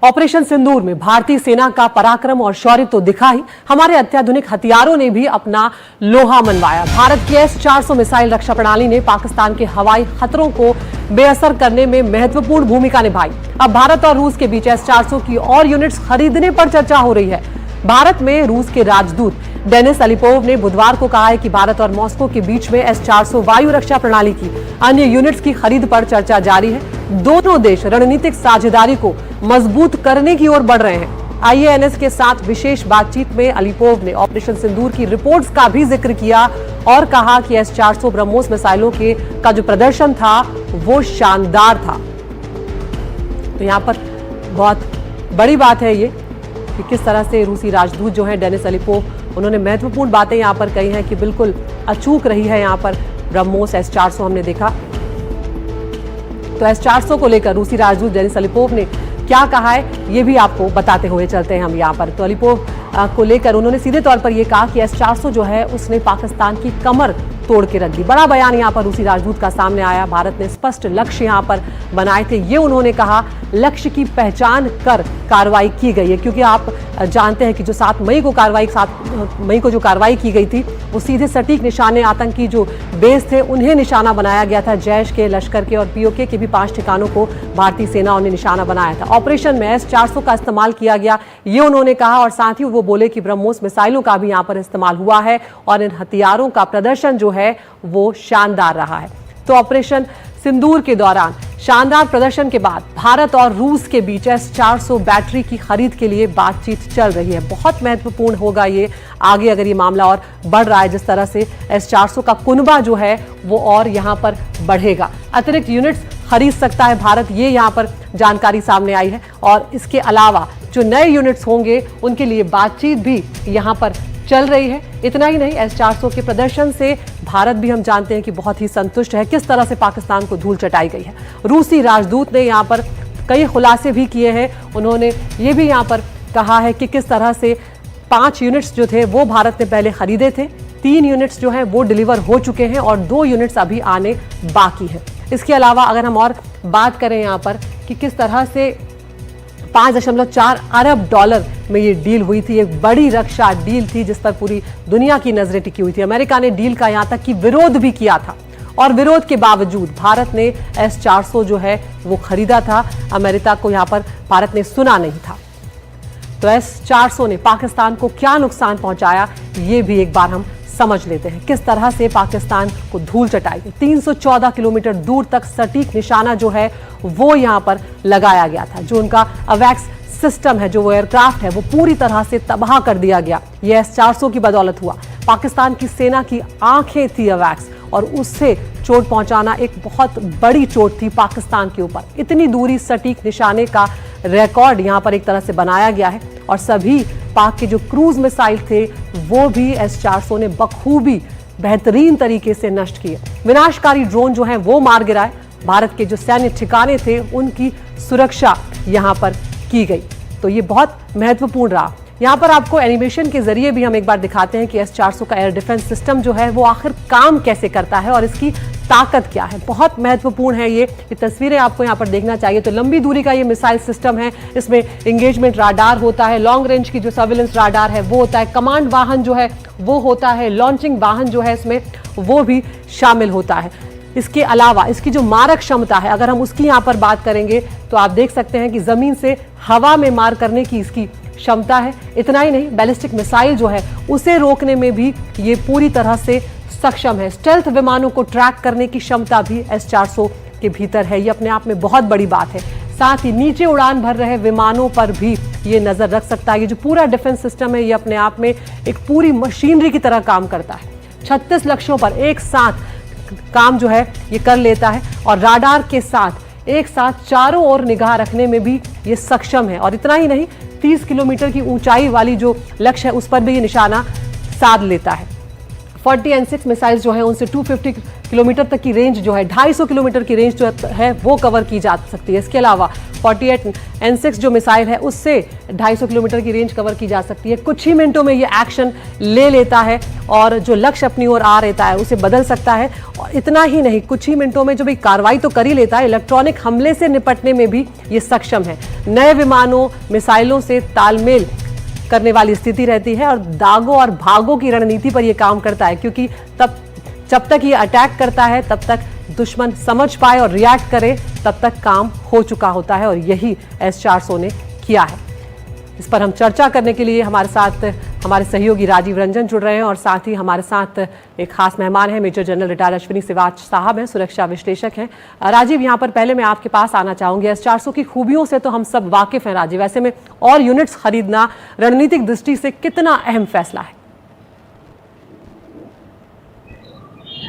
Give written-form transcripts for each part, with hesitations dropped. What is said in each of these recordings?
Operation सिंदूर में भारतीय सेना का पराक्रम और शौर्य तो दिखा ही, हमारे अत्याधुनिक हथियारों ने भी अपना लोहा मनवाया। भारत की S-400 मिसाइल रक्षा प्रणाली ने पाकिस्तान के हवाई खतरों को बेअसर करने में महत्वपूर्ण भूमिका निभाई। अब भारत और रूस के बीच S-400 की और यूनिट्स खरीदने पर चर्चा हो रही है। भारत में रूस के राजदूत डेनिस अलीपोव ने बुधवार को कहा है कि भारत और मॉस्को के बीच में S-400 वायु रक्षा प्रणाली की अन्य यूनिट्स की खरीद पर चर्चा जारी है। दोनों देश रणनीतिक साझेदारी को मजबूत करने की ओर बढ़ रहे हैं। IANS के साथ विशेष बातचीत में अलीपोव ने ऑपरेशन सिंदूर की रिपोर्ट्स का भी जिक्र किया और कहा कि S-400 ब्रह्मोस मिसाइलों का जो प्रदर्शन था वो शानदार था। तो यहाँ पर बहुत बड़ी बात है ये कि किस तरह से रूसी राजदूत जो हैं डेनिस अलीपोव, उन्होंने महत्वपूर्ण बातें यहाँ पर कही हैं कि बिल्कुल अचूक रही है यहाँ पर ब्रह्मोस S-400 हमने देखा। तो S-400 को लेकर रूसी राजदूत डेनिस अलीपोव ने क्या कहा है ये भी आपको बताते हुए चलते हैं हम यहाँ पर। तो अलीपोव को लेकर उन्होंने सीधे तौर पर ये कहा कि S-400 जो है उसने पाकिस्तान की कमर तोड़ के रख दी। बड़ा बयान यहाँ पर रूसी राजदूत का सामने आया। भारत ने स्पष्ट लक्ष्य यहाँ पर बनाए थे, ये उन्होंने कहा। लक्ष्य की पहचान कर कार्रवाई की गई है, क्योंकि आप जानते हैं कि जो 7 मई को जो कार्रवाई की गई थी वो सीधे सटीक निशाने आतंकी जो बेस थे उन्हें निशाना बनाया गया था। जैश के, लश्कर के और POK के भी 5 ठिकानों को भारतीय सेनाओं ने निशाना बनाया था। ऑपरेशन में S-400 का इस्तेमाल किया गया, ये उन्होंने कहा। और साथ ही वो बोले कि ब्रह्मोस मिसाइलों का भी यहाँ पर इस्तेमाल हुआ है और इन हथियारों का प्रदर्शन जो है वो शानदार रहा है। तो ऑपरेशन सिंदूर के दौरान शानदार प्रदर्शन के बाद भारत और रूस के बीच S-400 बैटरी की खरीद के लिए बातचीत चल रही है। बहुत महत्वपूर्ण होगा ये आगे, अगर ये मामला और बढ़ रहा है जिस तरह से S-400 का कुनबा जो है वो और यहाँ पर बढ़ेगा। अतिरिक्त यूनिट्स खरीद सकता है भारत, ये यहाँ पर जानकारी सामने आई है। और इसके अलावा जो नए यूनिट्स होंगे उनके लिए बातचीत भी यहाँ पर चल रही है। इतना ही नहीं, S-400 के प्रदर्शन से भारत भी हम जानते हैं कि बहुत ही संतुष्ट है। किस तरह से पाकिस्तान को धूल चटाई गई है। रूसी राजदूत ने यहाँ पर कई खुलासे भी किए हैं। उन्होंने ये भी यहाँ पर कहा है कि किस तरह से 5 यूनिट्स जो थे वो भारत ने पहले खरीदे थे, 3 यूनिट्स जो हैं वो डिलीवर हो चुके हैं और 2 यूनिट्स अभी आने बाकी हैं। इसके अलावा अगर हम और बात करें यहाँ पर कि किस तरह से 5.4 अरब डॉलर में ये डील हुई थी, एक बड़ी रक्षा डील थी जिस पर पूरी दुनिया की नजरें टिकी हुई थी। अमेरिका ने डील का यहाँ तक कि विरोध भी किया था और विरोध के बावजूद भारत ने S-400 जो है वो खरीदा था। अमेरिका को यहाँ पर भारत ने सुना नहीं था। तो S-400 ने पाकिस्तान को क्या नुकसान पहुंचाया ये भी एक बार हम समझ लेते हैं। किस तरह से पाकिस्तान को धूल चटाई गई। 314 किलोमीटर दूर तक सटीक निशाना जो है वो यहाँ पर लगाया गया था। जो उनका अवैक्स सिस्टम है, जो वो एयरक्राफ्ट है, वो पूरी तरह से तबाह कर दिया गया। ये S-400 की बदौलत हुआ। पाकिस्तान की सेना की आंखें थी अवैक्स और उससे चोट पहुंचाना एक बहुत बड़ी चोट थी पाकिस्तान के ऊपर। इतनी दूरी सटीक निशाने का रिकॉर्ड यहाँ पर एक तरह से बनाया गया है और सभी पाक के जो क्रूज मिसाइल थे वो भी S-400 ने बखूबी बेहतरीन तरीके से नष्ट किए। विनाशकारी ड्रोन जो हैं वो मार गिराए। भारत के जो सैन्य ठिकाने थे उनकी सुरक्षा यहाँ पर की गई। तो ये बहुत महत्वपूर्ण रहा। यहाँ पर आपको एनिमेशन के जरिए भी हम एक बार दिखाते हैं कि S-400 का एयर डिफेंस सिस्टम जो है वो आखिर काम कैसे करता है और इसकी ताकत क्या है। बहुत महत्वपूर्ण है ये तस्वीरें आपको यहाँ पर देखना चाहिए। तो लंबी दूरी का ये मिसाइल सिस्टम है। इसमें एंगेजमेंट राडार होता है, लॉन्ग रेंज की जो सर्विलेंस राडार है वो होता है, कमांड वाहन जो है वो होता है, लॉन्चिंग वाहन जो है इसमें वो भी शामिल होता है। इसके अलावा इसकी जो मारक क्षमता है, अगर हम उसकी यहाँ पर बात करेंगे तो आप देख सकते हैं कि जमीन से हवा में मार करने की इसकी क्षमता है। इतना ही नहीं, बैलिस्टिक मिसाइल जो है उसे रोकने में भी ये पूरी तरह से सक्षम है। स्टेल्थ विमानों को ट्रैक करने की क्षमता भी S-400 के भीतर है। ये अपने आप में बहुत बड़ी बात है। साथ ही नीचे उड़ान भर रहे विमानों पर भी ये नजर रख सकता है। ये जो पूरा डिफेंस सिस्टम है ये अपने आप में एक पूरी मशीनरी की तरह काम करता है। 36 लक्ष्यों पर एक साथ काम जो है ये कर लेता है और राडार के साथ एक साथ चारों ओर निगाह रखने में भी ये सक्षम है। और इतना ही नहीं, 30 किलोमीटर की ऊंचाई वाली जो लक्ष्य है उस पर भी ये निशाना साध लेता है। 40N6 मिसाइल जो है उनसे 250 किलोमीटर तक की रेंज जो है 250 किलोमीटर की रेंज जो है वो कवर की जा सकती है। इसके अलावा 48N6 जो मिसाइल है उससे 250 किलोमीटर की रेंज कवर की जा सकती है। कुछ ही मिनटों में ये एक्शन ले लेता है और जो लक्ष्य अपनी ओर आ रहता है उसे बदल सकता है। और इतना ही नहीं, कुछ ही मिनटों में जो भी कार्रवाई तो कर ही लेता है, इलेक्ट्रॉनिक हमले से निपटने में भी ये सक्षम है। नए विमानों मिसाइलों से तालमेल करने वाली स्थिति रहती है और दागों और भागों की रणनीति पर यह काम करता है, क्योंकि जब तक ये अटैक करता है तब तक दुश्मन समझ पाए और रिएक्ट करे तब तक काम हो चुका होता है। और यही S-400 ने किया है। इस पर हम चर्चा करने के लिए हमारे साथ हमारे सहयोगी राजीव रंजन जुड़ रहे हैं और साथ ही हमारे साथ एक खास मेहमान है, major general retired Ashwini Siwach साहब हैं, सुरक्षा विश्लेषक हैं। राजीव, यहाँ पर पहले मैं आपके पास आना चाहूंगी। S-400 की खूबियों से तो हम सब वाकिफ हैं राजीव, ऐसे में और यूनिट्स खरीदना रणनीतिक दृष्टि से कितना अहम फैसला है?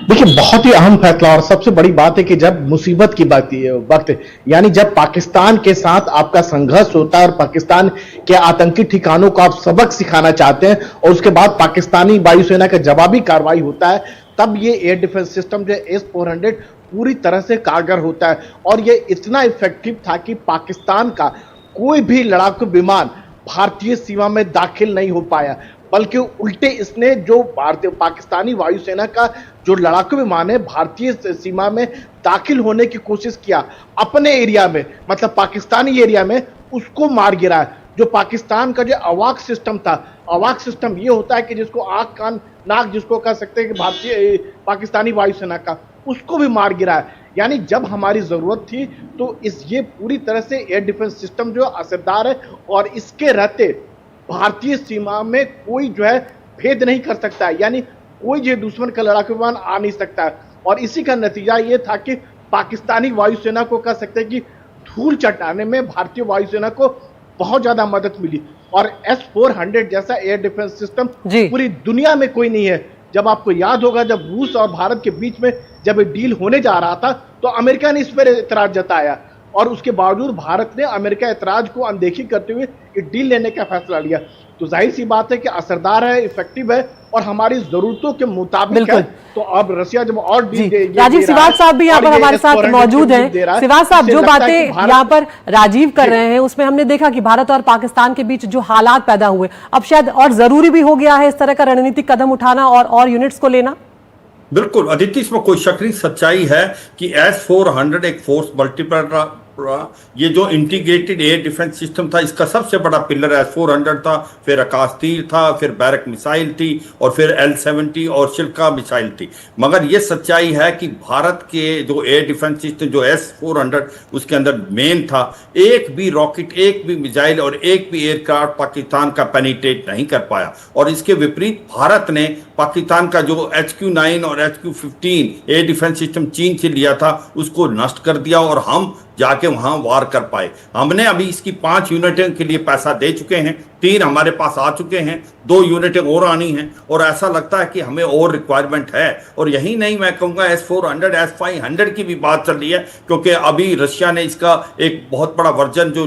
देखिए, बहुत ही अहम फैसला और सबसे बड़ी बात है कि जब मुसीबत की वक्त यानी जब पाकिस्तान के साथ आपका संघर्ष होता है और पाकिस्तान के आतंकी ठिकानों को आप सबक सिखाना चाहते हैं और उसके बाद पाकिस्तानी वायुसेना का जवाबी कार्रवाई होता है, तब ये एयर डिफेंस सिस्टम जो S-400 पूरी तरह से कारगर होता है। और ये इतना इफेक्टिव था कि पाकिस्तान का कोई भी लड़ाकू विमान भारतीय सीमा में दाखिल नहीं हो पाया, बल्कि उल्टे इसने जो पाकिस्तानी वायुसेना का जो लड़ाकू विमान है भारतीय सीमा में दाखिल होने की कोशिश किया अपने एरिया में, मतलब पाकिस्तानी एरिया में, उसको मार गिराया। जो पाकिस्तान का जो अवाक सिस्टम था, अवाक सिस्टम ये होता है कि जिसको आंख कान नाक जिसको कह सकते हैं कि भारतीय पाकिस्तानी वायुसेना का, उसको भी मार गिराया। यानी जब हमारी जरूरत थी तो ये पूरी तरह से एयर डिफेंस सिस्टम जो असरदार है और इसके रहते भारतीय सीमा में कोई जो है भेद नहीं कर सकता है, यानी कोई जो दुश्मन का लड़ाकू विमान आ नहीं सकता है। और इसी का नतीजा ये था कि पाकिस्तानी वायुसेना को कह सकते हैं कि धूल चटाने में भारतीय वायुसेना को बहुत ज्यादा मदद मिली। और S-400 जैसा एयर डिफेंस सिस्टम पूरी दुनिया में कोई नहीं है। जब आपको याद होगा, जब रूस और भारत के बीच में जब डील होने जा रहा था तो अमेरिका ने इस पर एतराज जताया और उसके बावजूद भारत ने अमेरिका एतराज को अनदेखी करते हुए ये डील लेने का फैसला लिया। तो जाहिर सी बात है कि असरदार है, इफेक्टिव है और हमारी जरूरतों के मुताबिक है। तो अब रशिया जब और डील राजीव सिवाच साहब भी यहाँ पर हमारे साथ मौजूद हैं। सिवाच साहब, जो बातें यहाँ पर राजीव कर रहे हैं उसमें हमने देखा कि भारत और पाकिस्तान के बीच जो हालात पैदा हुए, अब शायद और जरूरी भी हो गया है इस तरह का रणनीतिक कदम उठाना और यूनिट्स को लेना। बिल्कुल अदिति, इसमें कोई शक नहीं, सच्चाई है कि S-400 एक फोर्स मल्टीप्लायर, ये जो इंटीग्रेटेड एयर डिफेंस सिस्टम था इसका सबसे बड़ा पिलर S-400 था, फिर आकाश तीर था, फिर बैरक मिसाइल थी और फिर L-70 और शिल्का मिसाइल थी। मगर ये सच्चाई है कि भारत के जो एयर डिफेंस सिस्टम जो S-400 उसके अंदर मेन था, एक भी रॉकेट, एक भी मिसाइल और एक भी एयरक्राफ्ट पाकिस्तान का पेनिट्रेट नहीं कर पाया। और इसके विपरीत भारत ने पाकिस्तान का जो HQ-9 और HQ-15 एयर डिफेंस सिस्टम चीन से लिया था उसको नष्ट कर दिया और हम जाके वहां वार कर पाए। हमने अभी इसकी 5 यूनिटें के लिए पैसा दे चुके हैं, 3 हमारे पास आ चुके हैं, 2 यूनिटें और आनी हैं और ऐसा लगता है कि हमें और रिक्वायरमेंट है। और यही नहीं, मैं कहूँगा S-400 S-500 की भी बात चल रही है, क्योंकि अभी रशिया ने इसका एक बहुत बड़ा वर्जन जो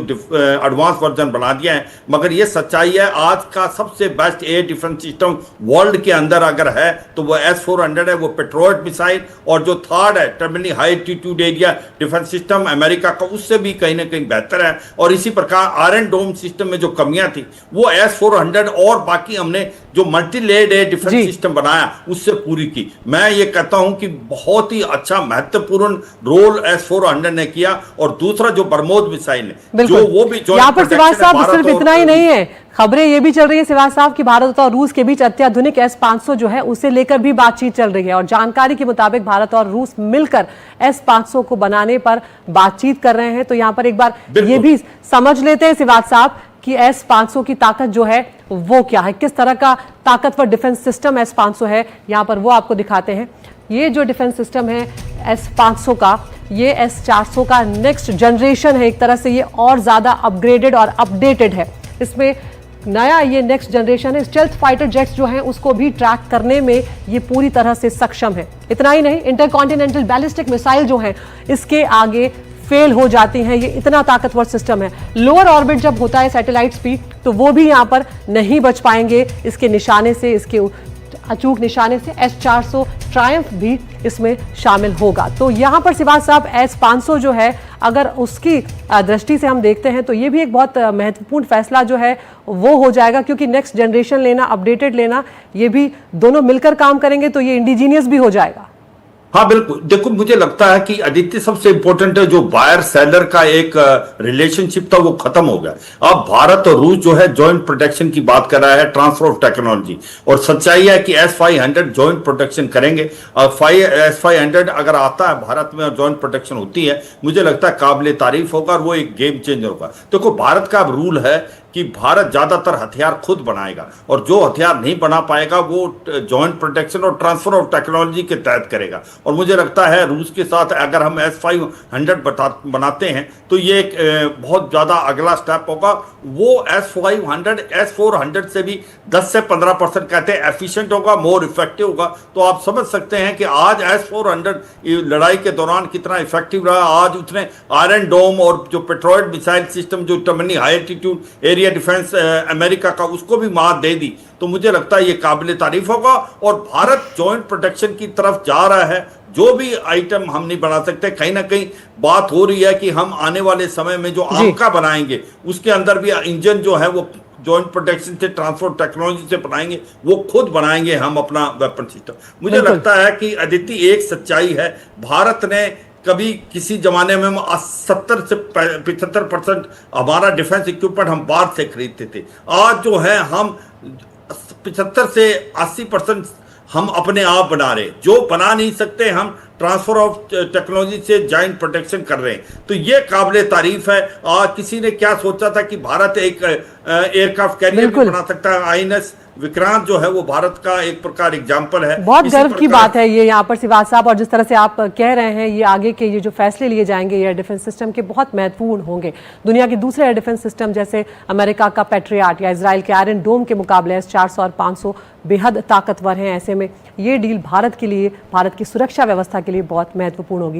एडवांस वर्जन बना दिया है। मगर ये सच्चाई है, आज का सबसे best air defence system world के अंदर अगर है तो वो S-400 है। वो पेट्रोट मिसाइल और जो थर्ड है terminally high altitude area defence system America का, उससे भी कहीं ना कहीं बेहतर है। और इसी प्रकार आयरन डोम सिस्टम में जो कमियां थी वो S-400 और बाकी हमने जो multi layered air defence system बनाया उससे पूरी की। मैं ये कहता हूं कि बहुत ही अच्छा महत्वपूर्ण रोल S-400 ने किया। और दूसरा जो बरमोस मिसाइल है, जो वो भी यहाँ पर सिवाच साहब सिर्फ इतना ही नहीं है, खबरें ये भी चल रही है सिवाच साहब कि भारत और रूस के बीच अत्याधुनिक S-500 जो है उसे लेकर भी बातचीत चल रही है। और जानकारी के मुताबिक भारत और रूस मिलकर S-500 को बनाने पर बातचीत कर रहे हैं। तो यहाँ पर एक बार ये भी समझ लेते हैं सिवाच साहब कि S-500 की ताकत जो है वो क्या है, किस तरह का ताकतवर डिफेंस सिस्टम S-500 है। यहाँ पर वो आपको दिखाते हैं। ये जो डिफेंस सिस्टम है S-500 का, ये S-400 का नेक्स्ट जनरेशन है। एक तरह से ये और ज्यादा अपग्रेडेड और अपडेटेड है। इसमें नया ये नेक्स्ट जनरेशन है। स्टेल्थ फाइटर जेट्स जो हैं उसको भी ट्रैक करने में ये पूरी तरह से सक्षम है। इतना ही नहीं, इंटरकॉन्टिनेंटल बैलिस्टिक मिसाइल जो हैं इसके आगे फेल हो जाती हैं। ये इतना ताकतवर सिस्टम है। लोअर ऑर्बिट जब होता है सैटेलाइट्स भी, तो वो भी यहाँ पर नहीं बच पाएंगे इसके निशाने से, इसके अचूक निशाने से S-400 ट्रायम्फ भी इसमें शामिल होगा। तो यहां पर सिवाज साहब S-500 जो है, अगर उसकी दृष्टि से हम देखते हैं तो ये भी एक बहुत महत्वपूर्ण फैसला जो है वो हो जाएगा, क्योंकि नेक्स्ट जनरेशन लेना, अपडेटेड लेना, ये भी दोनों मिलकर काम करेंगे तो ये इंडिजीनियस भी हो जाएगा। हाँ बिल्कुल, देखो मुझे लगता है कि आदित्य सबसे इंपॉर्टेंट है, जो बायर सेलर का एक रिलेशनशिप था वो खत्म हो गया। अब भारत और रूस जो है जॉइंट प्रोटेक्शन की बात कर रहा है, ट्रांसफर ऑफ टेक्नोलॉजी, और सच्चाई है कि S-500 जॉइंट प्रोटेक्शन करेंगे। S-500 अगर आता है भारत में और जॉइंट प्रोटेक्शन होती है, मुझे लगता है काबिल तारीफ होगा और वो एक गेम चेंजर होगा। देखो भारत का अब रूल है कि भारत ज्यादातर हथियार खुद बनाएगा, और जो हथियार नहीं बना पाएगा वो जॉइंट प्रोटेक्शन और ट्रांसफर ऑफ टेक्नोलॉजी के तहत करेगा। और मुझे लगता है रूस के साथ अगर हम S-500 बनाते हैं तो ये एक बहुत ज्यादा अगला स्टेप होगा। वो S-500 S-400 से भी 10 से 15% कहते हैं एफिशिएंट होगा, मोर इफेक्टिव होगा। तो आप समझ सकते हैं कि आज S-400 लड़ाई के दौरान कितना इफेक्टिव रहा। आज उसने आयरन डोम और जो पेट्रोइड मिसाइल सिस्टम, जो terminal high altitude area defence America का, उसको भी मात दे दी। तो मुझे लगता है ये काबिल तारीफ होगा, और भारत जॉइंट प्रोटेक्शन की तरफ जा रहा है। जो भी आइटम हम नहीं बना सकते, कहीं ना कहीं बात हो रही है कि हम आने वाले समय में जो आमका बनाएंगे उसके अंदर भी इंजन जो है वो जॉइंट प्रोटेक्शन से, ट्रांसफर टेक्नोलॉजी से बनाएंगे, वो खुद बनाएंगे हम अपना वेपन सिस्टम। मुझे लगता है कि अदिति एक सच्चाई है, भारत ने कभी किसी जमाने में 70 से 75% हमारा डिफेंस इक्विपमेंट हम बाहर से खरीदते थे। आज जो है हम 75 से 80% हम अपने आप बना रहे, जो बना नहीं सकते हम ट्रांसफर ऑफ टेक्नोलॉजी से जॉइंट प्रोटेक्शन कर रहे हैं। तो ये काबिल तारीफ है। आज किसी ने क्या सोचा था कि भारत एक एयरक्राफ्ट कैरियर भी बना सकता है। INS विक्रांत जो है वो भारत का एक प्रकार एग्जाम्पल है। बहुत गर्व की बात है ये यहाँ पर सिवाज साहब, और जिस तरह से आप कह रहे हैं ये आगे के ये जो फैसले लिए जाएंगे एयर डिफेंस सिस्टम के बहुत महत्वपूर्ण होंगे। दुनिया के दूसरे एयर डिफेंस सिस्टम जैसे अमेरिका का पैट्रियट या इजराइल के आयरन डोम के मुकाबले S-400 और 500 बेहद ताकतवर हैं। ऐसे में ये डील भारत के लिए, भारत की सुरक्षा व्यवस्था के लिए बहुत महत्वपूर्ण होगी।